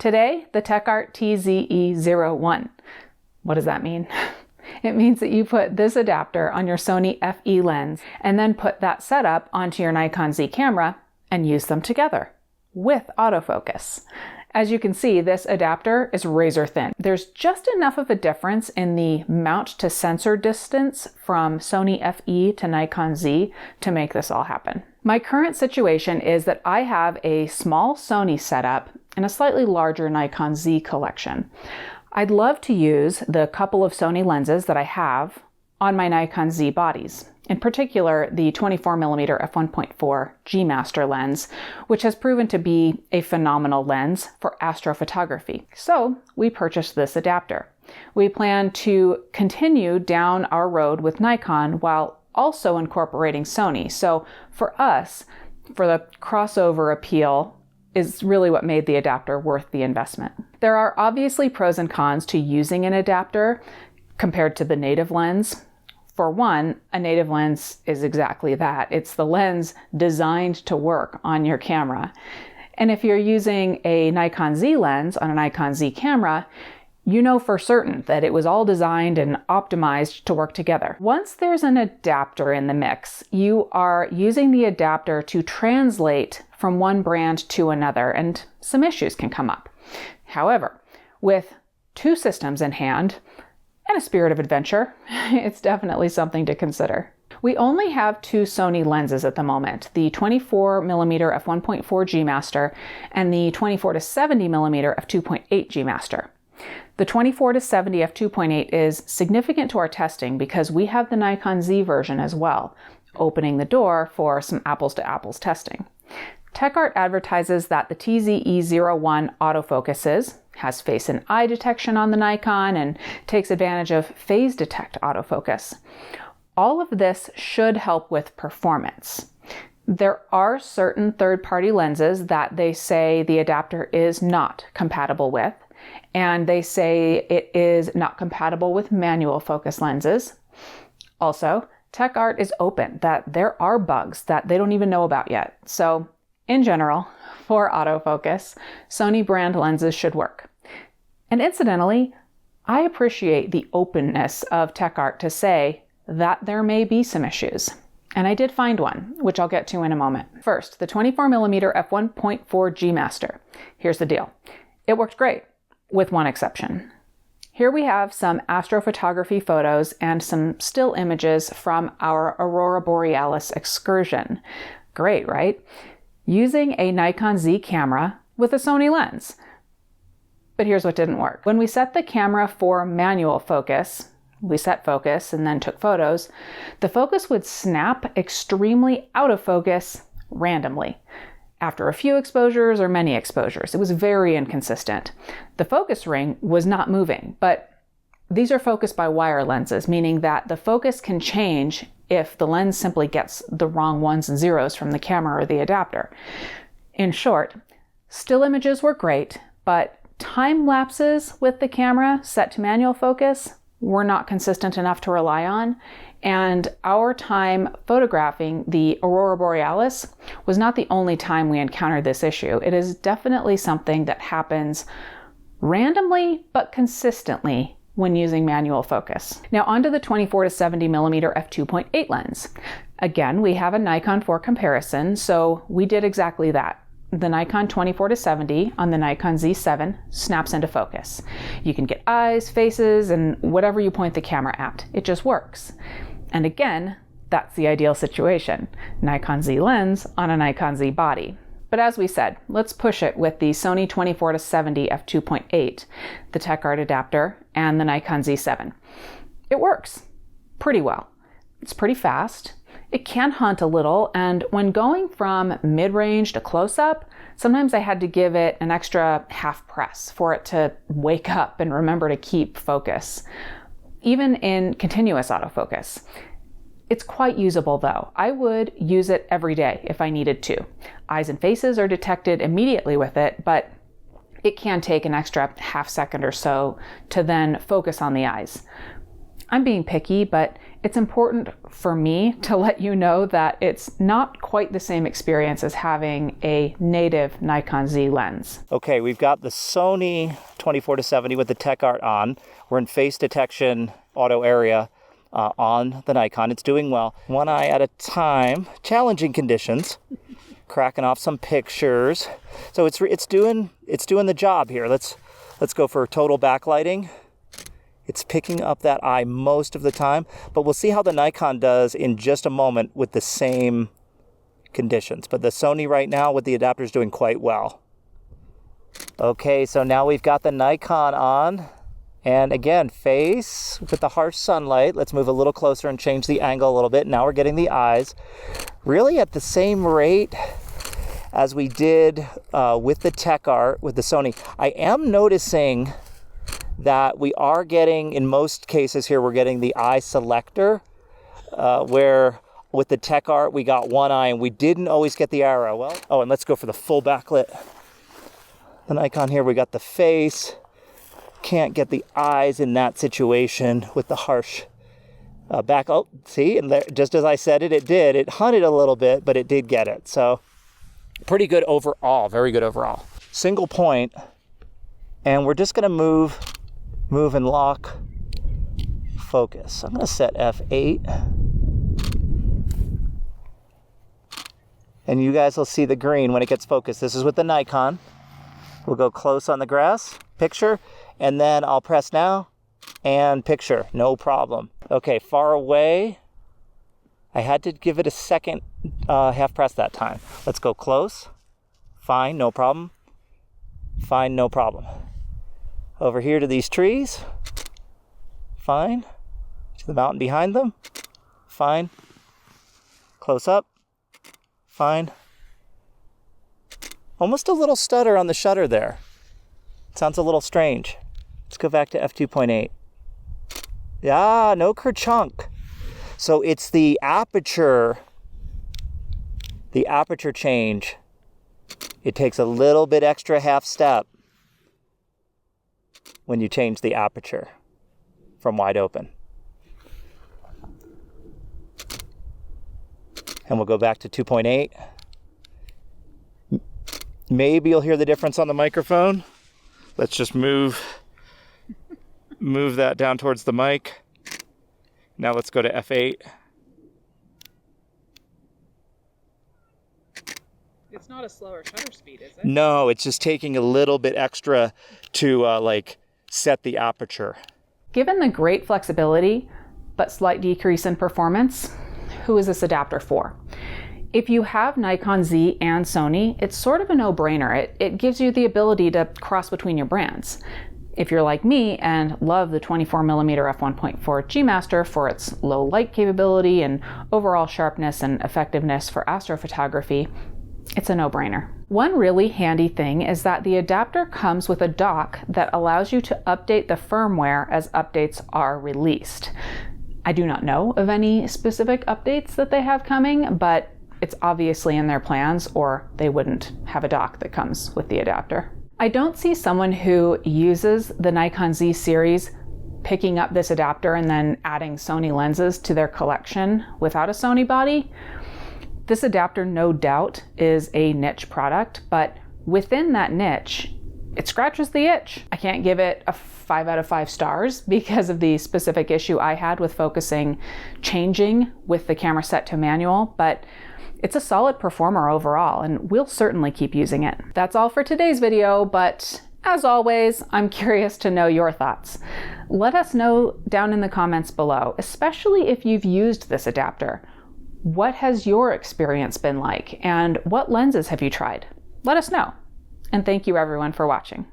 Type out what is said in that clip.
Today, the Techart TZE-01. What does that mean? It means that you put this adapter on your Sony FE lens and then put that setup onto your Nikon Z camera and use them together with autofocus. As you can see, this adapter is razor thin. There's just enough of a difference in the mount to sensor distance from Sony FE to Nikon Z to make this all happen. My current situation is that I have a small Sony setup and a slightly larger Nikon Z collection. I'd love to use the couple of Sony lenses that I have on my Nikon Z bodies, in particular the 24mm f1.4 G Master lens, which has proven to be a phenomenal lens for astrophotography. So we purchased this adapter. We plan to continue down our road with Nikon while also incorporating Sony. So for us, for the crossover appeal is really what made the adapter worth the investment. There are obviously pros and cons to using an adapter compared to the native lens. For one, a native lens is exactly that. It's the lens designed to work on your camera. And if you're using a Nikon Z lens on a Nikon Z camera, you know for certain that it was all designed and optimized to work together. Once there's an adapter in the mix, you are using the adapter to translate from one brand to another, and some issues can come up. However, with two systems in hand and a spirit of adventure, it's definitely something to consider. We only have two Sony lenses at the moment, the 24mm f1.4 G Master and the 24-70mm f2.8 G Master. The 24-70 f2.8 is significant to our testing because we have the Nikon Z version as well, opening the door for some apples to apples testing. Techart advertises that the TZE-01 autofocuses, has face and eye detection on the Nikon, and takes advantage of phase detect autofocus. All of this should help with performance. There are certain third-party lenses that they say the adapter is not compatible with, and they say it is not compatible with manual focus lenses. Also, Techart is open that there are bugs that they don't even know about yet. So, in general, for autofocus, Sony brand lenses should work. And incidentally, I appreciate the openness of Techart to say that there may be some issues. And I did find one, which I'll get to in a moment. First, the 24mm f1.4 G Master. Here's the deal. It worked great, with one exception. Here we have some astrophotography photos and some still images from our Aurora Borealis excursion. Great, right? Using a Nikon Z camera with a Sony lens. But here's what didn't work. When we set the camera for manual focus, we set focus and then took photos, the focus would snap extremely out of focus randomly after a few exposures or many exposures. It was very inconsistent. The focus ring was not moving, but these are focus by wire lenses, meaning that the focus can change if the lens simply gets the wrong ones and zeros from the camera or the adapter. In short, still images were great, but time lapses with the camera set to manual focus were not consistent enough to rely on, and our time photographing the Aurora Borealis was not the only time we encountered this issue. It is definitely something that happens randomly but consistently when using manual focus. Now onto the 24-70mm f2.8 lens. Again, we have a Nikon for comparison, so we did exactly that. The Nikon 24-70 on the Nikon Z7 snaps into focus. You can get eyes, faces, and whatever you point the camera at. It just works. And again, that's the ideal situation. Nikon Z lens on a Nikon Z body. But as we said, let's push it with the Sony 24-70 f2.8, the Techart adapter, and the Nikon Z7. It works pretty well. It's pretty fast. It can hunt a little, and when going from mid-range to close-up, sometimes I had to give it an extra half press for it to wake up and remember to keep focus. Even in continuous autofocus. It's quite usable though. I would use it every day if I needed to. Eyes and faces are detected immediately with it, but it can take an extra half second or so to then focus on the eyes. I'm being picky, but it's important for me to let you know that it's not quite the same experience as having a native Nikon Z lens. Okay, we've got the Sony 24-70 with the Techart on. We're in face detection auto area on the Nikon. It's doing well. One eye at a time, challenging conditions, cracking off some pictures. So it's doing the job here. Let's go for total backlighting. It's picking up that eye most of the time, but we'll see how the Nikon does in just a moment with the same conditions. But the Sony right now with the adapter is doing quite well. Okay, so now we've got the Nikon on, and again, face with the harsh sunlight. Let's move a little closer and change the angle a little bit. Now we're getting the eyes really at the same rate as we did with the Techart, with the Sony. I am noticing that we are getting, in most cases here, we're getting the eye selector, where with the Techart we got one eye and we didn't always get the arrow. Well, oh, and let's go for the full backlit. The Nikon here, we got the face. Can't get the eyes in that situation with the harsh back. Oh, see, and there, just as I said it, it did. It hunted a little bit, but it did get it. So pretty good overall, very good overall. Single point, and we're just gonna move and lock focus. I'm going to set F8. And you guys will see the green when it gets focused. This is with the Nikon. We'll go close on the grass, picture, and then I'll press now and picture, no problem. Okay, far away. I had to give it a second half press that time. Let's go close. Fine, no problem. Fine, no problem. Over here to these trees, fine. To the mountain behind them, fine. Close up, fine. Almost a little stutter on the shutter there. Sounds a little strange. Let's go back to f2.8. Yeah, no kerchunk. So it's the aperture change. It takes a little bit extra half step when you change the aperture from wide open. And we'll go back to 2.8. Maybe you'll hear the difference on the microphone. Let's just move that down towards the mic. Now let's go to F8. It's not a slower shutter speed, is it? No, it's just taking a little bit extra to set the aperture. Given the great flexibility, but slight decrease in performance, who is this adapter for? If you have Nikon Z and Sony, it's sort of a no-brainer. It gives you the ability to cross between your brands. If you're like me and love the 24mm f1.4 G Master for its low light capability and overall sharpness and effectiveness for astrophotography, it's a no-brainer. One really handy thing is that the adapter comes with a dock that allows you to update the firmware as updates are released. I do not know of any specific updates that they have coming, but it's obviously in their plans, or they wouldn't have a dock that comes with the adapter. I don't see someone who uses the Nikon Z series picking up this adapter and then adding Sony lenses to their collection without a Sony body. This adapter, no doubt, is a niche product, but within that niche, it scratches the itch. I can't give it a 5 out of 5 stars because of the specific issue I had with changing with the camera set to manual, but it's a solid performer overall, and we'll certainly keep using it. That's all for today's video, but as always, I'm curious to know your thoughts. Let us know down in the comments below, especially if you've used this adapter. What has your experience been like, and what lenses have you tried? Let us know. And thank you everyone for watching.